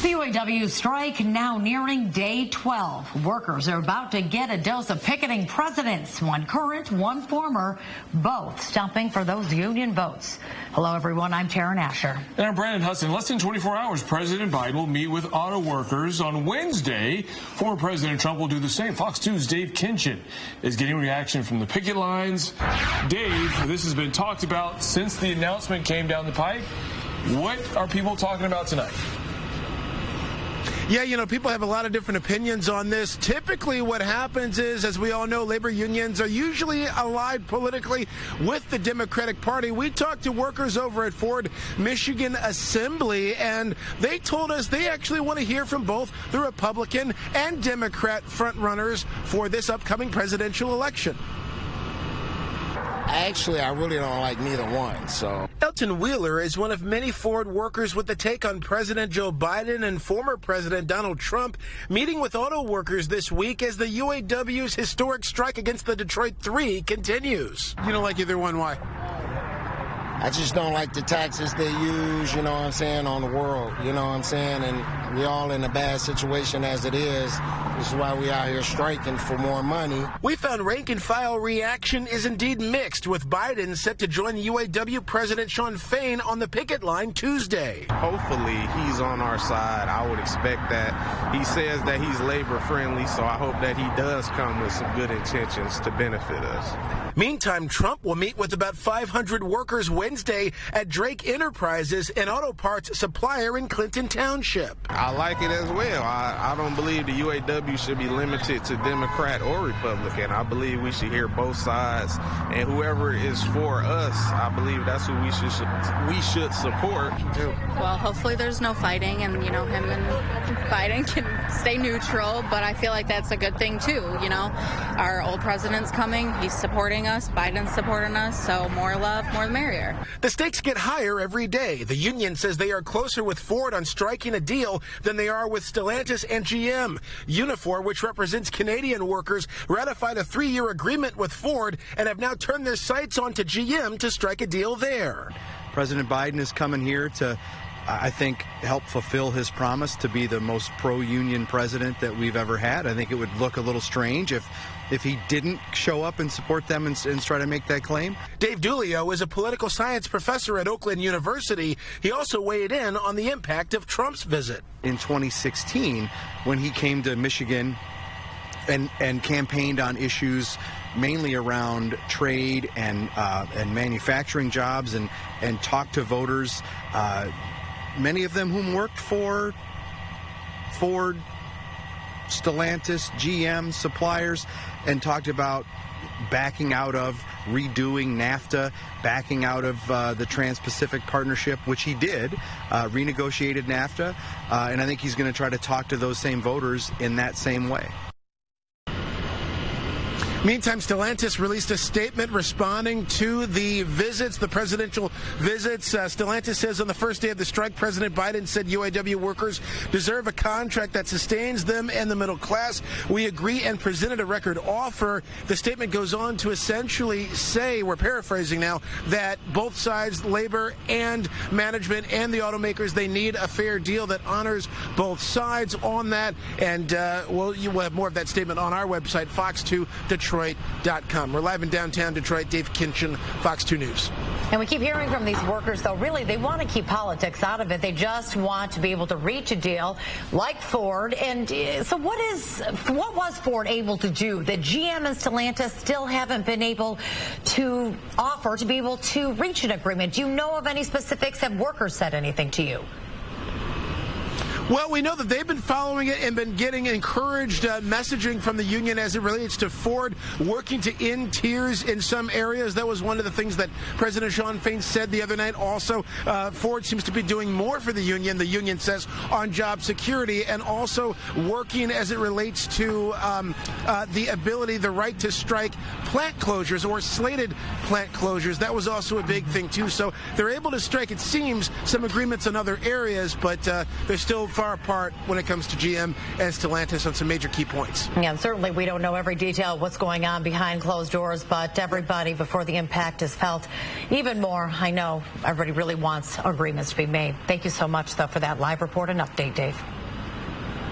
The UAW strike now nearing day 12. Workers are about to get a dose of picketing presidents, one current, one former, both stopping for those union votes. Hello, everyone. I'm Taryn Asher. And I'm Brandon Hudson. In less than 24 hours, President Biden will meet with auto workers. On Wednesday, former President Trump will do the same. Fox 2's Dave Kinchin is getting reaction from the picket lines. Dave, this has been talked about since the announcement came down the pike. What are people talking about tonight? Yeah, you know, people have a lot of different opinions on this. Typically what happens is, as we all know, labor unions are usually allied politically with the Democratic Party. We talked to workers over at Ford Michigan Assembly, and they told us they actually want to hear from both the Republican and Democrat frontrunners for this upcoming presidential election. Actually, I really don't like neither one, so. Elton Wheeler is one of many Ford workers with the take on President Joe Biden and former President Donald Trump meeting with auto workers this week as the UAW's historic strike against the Detroit 3 continues. You don't like either one, why? I just don't like the taxes they use, you know what I'm saying, on the world, you know what I'm saying, and we're all in a bad situation as it is. This is why we out here striking for more money. We found rank and file reaction is indeed mixed, with Biden set to join UAW President Shawn Fain on the picket line Tuesday. Hopefully he's on our side. I would expect that. He says that he's labor friendly, so I hope that he does come with some good intentions to benefit us. Meantime, Trump will meet with about 500 workers Wednesday at Drake Enterprises, an auto parts supplier in Clinton Township. I like it as well. I don't believe the UAW should be limited to Democrat or Republican. I believe we should hear both sides, and whoever is for us, I believe that's who we should support. Well, hopefully there's no fighting, and you know, him and Biden can stay neutral, but I feel like that's a good thing too. You know, our old president's coming, he's supporting us, Biden's supporting us, so more love, more the merrier. The stakes get higher every day. The union says they are closer with Ford on striking a deal than they are with Stellantis and GM. Unifor, which represents Canadian workers, ratified a 3-year agreement with Ford and have now turned their sights onto GM to strike a deal there. President Biden is coming here to, I think, help fulfill his promise to be the most pro-union president that we've ever had. I think it would look a little strange if he didn't show up and support them and try to make that claim. Dave Dulio is a political science professor at Oakland University. He also weighed in on the impact of Trump's visit. In 2016, when he came to Michigan and campaigned on issues mainly around trade and manufacturing jobs and talked to voters, many of them whom worked for Ford, Stellantis, GM, suppliers, and talked about backing out of redoing NAFTA, backing out of the Trans-Pacific Partnership, which he did, renegotiated NAFTA, and I think he's going to try to talk to those same voters in that same way. Meantime, Stellantis released a statement responding to the visits, the presidential visits. Stellantis says on the first day of the strike, President Biden said UAW workers deserve a contract that sustains them and the middle class. We agree and presented a record offer. The statement goes on to essentially say, we're paraphrasing now, that both sides, labor and management and the automakers, they need a fair deal that honors both sides on that. And you will have more of that statement on our website, Fox2Detroit.com. We're live in downtown Detroit. Dave Kinchin, Fox 2 News. And we keep hearing from these workers, though, really, they want to keep politics out of it. They just want to be able to reach a deal like Ford. And so what was Ford able to do that GM and Stellantis still haven't been able to offer to be able to reach an agreement? Do you know of any specifics? Have workers said anything to you? Well, we know that they've been following it and been getting encouraged messaging from the union as it relates to Ford working to end tiers in some areas. That was one of the things that President Shawn Fain said the other night. Also, Ford seems to be doing more for the union says, on job security, and also working as it relates to the ability, the right to strike plant closures or slated plant closures. That was also a big thing, too. So they're able to strike, it seems, some agreements in other areas, but they're still far apart when it comes to GM and Stellantis on some major key points. Yeah, and certainly we don't know every detail of what's going on behind closed doors, but everybody, before the impact is felt even more, I know everybody really wants agreements to be made. Thank you so much, though, for that live report and update, Dave.